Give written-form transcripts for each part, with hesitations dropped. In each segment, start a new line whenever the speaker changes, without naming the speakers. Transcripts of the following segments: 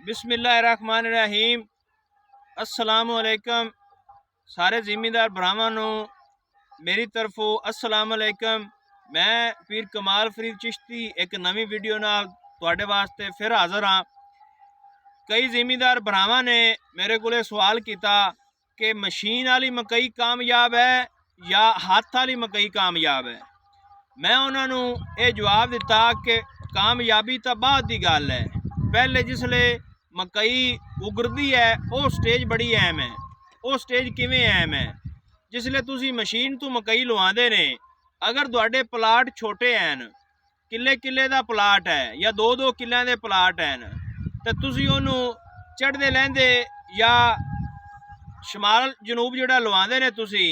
बिस्मिल्लाहिर्रहमानिर्रहीम। अस्सलामुअलैकुम सारे जिमीदार भरावां नूं मेरी तरफों अस्सलामुअलैकुम। मैं पीर कमाल फरीद चिश्ती एक नवी वीडियो नाल तुहाडे वास्ते फिर हाज़र हाँ। कई जिमीदार भरावां ने मेरे को सवाल किया कि मशीन वाली मकई कामयाब है या हाथ वाली मकई कामयाब है। मैं उन्होंने ये जवाब दिता कि कामयाबी तो बाद की गल है, पहले जिसले मकई उगरदी है वो स्टेज बड़ी अहम है। वो स्टेज किवें अहम है, जिसले तुसी मशीन तो मकई लवांदे ने, अगर तुहाडे प्लाट छोटे हैं, किले किले का प्लाट है या दो दो किलों के प्लाट हैं, तो तुसी उन्होंने चढ़ते लहंदे या शमाल जनूब जोड़ा लवांदे ने तुसी,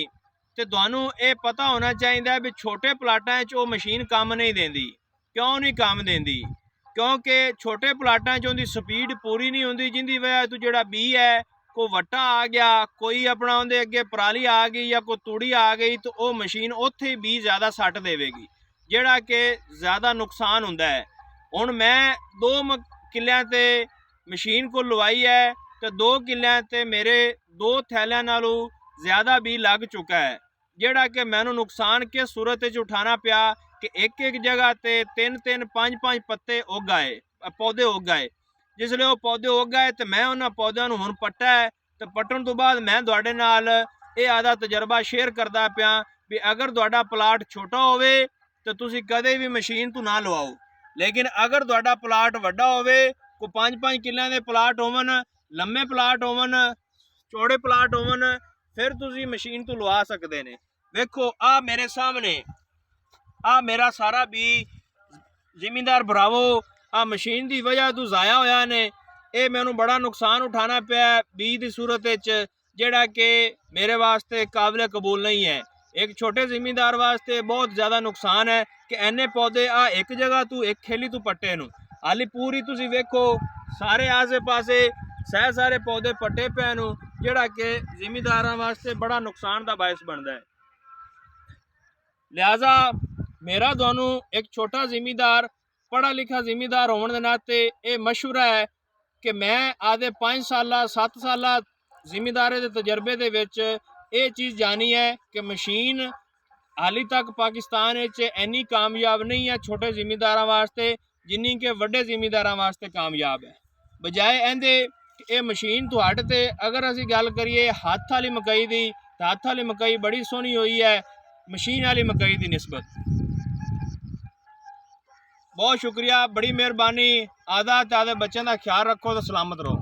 तो तुहानू ये पता होना चाहिए भी छोटे प्लाटां च वो मशीन काम नहीं देंदी। क्यों नहीं काम देंदी? क्योंकि छोटे प्लाटां च उनकी स्पीड पूरी नहीं होंदी, जिंदी वजह तो जोड़ा बी है कोई वट्टा आ गया, कोई अपना उनके अगे पराली आ गई या कोई तूड़ी आ गई, तो वो मशीन उत्थे ही बी ज़्यादा सट देगी, जोड़ा कि ज़्यादा नुकसान होंदा है। हुण मैं 2 किल्लियां ते मशीन को लवाई है, तो 2 किल्लियां ते मेरे 2 थैलियां नालों ज़्यादा भी लग चुका है, जोड़ा कि मैनू नुकसान किस सूरत उठाना पिया कि एक एक जगह ते 3-3 5-5 पत्ते उग आए, पौधे उग आए। जिसले वो पौधे उग गए तो मैं उन्होंने पौधों को हुण पट्टा है, तो पट्टन तो बाद मैं तुहाडे नाल ये आधा तजर्बा शेयर करता पिया भी अगर तुहाडा प्लाट छोटा होवे तो तुसी कदे भी मशीन तो ना लवाओ, लेकिन अगर तुहाडा प्लाट वड्डा होवे, को 5-5 किल्लियां दे प्लाट होवन, लम्मे प्लाट होवन, चौड़े प्लाट होवन, फिर तुसी मशीन तो लवा सकते ने। वेखो आ मेरे सामने आ मेरा सारा भी जिमीदार भरावो आ मशीन की वजह तो जाया होया ने, ये मैनू बड़ा नुकसान उठाना पाया बी की सूरत जोड़ा कि मेरे वास्ते काबिल कबूल नहीं है। एक छोटे जिमीदार वास्ते बहुत ज़्यादा नुकसान है कि इन्ने पौधे आ एक जगह तू एक खेली तू पट्टे नू हाली पूरी तुसी वेखो सारे आसे पासे सह सारे पौधे पट्टे पे नू, जोड़ा कि जिमीदारां वास्ते बड़ा नुकसान का बायस बनता है। लिहाजा मेरा दोनों एक छोटा जिमीदार पढ़ा लिखा जिमीदार होने के नाते ये मशवरा है कि मैं आधे 5 साल 7 साल जिमीदारे के तजर्बे के विच ये चीज़ जानी है कि मशीन हाली तक पाकिस्तान इन्नी कामयाब नहीं है छोटे जिमीदारों वास्ते जिन्नी के वड्डे जिमीदारों वास्ते कामयाब है। बजाय एंदे ये मशीन तुहाडे ते अगर असी गल करिए हाथ वाली मकई की, तो हाथ वाली मकई बड़ी सोहनी हुई है मशीन वाली मकई की निस्बत। बहुत शुक्रिया, बड़ी मेहरबानी। आदा ते आदे बच्चों का ख्याल रखो तो सलामत रहो।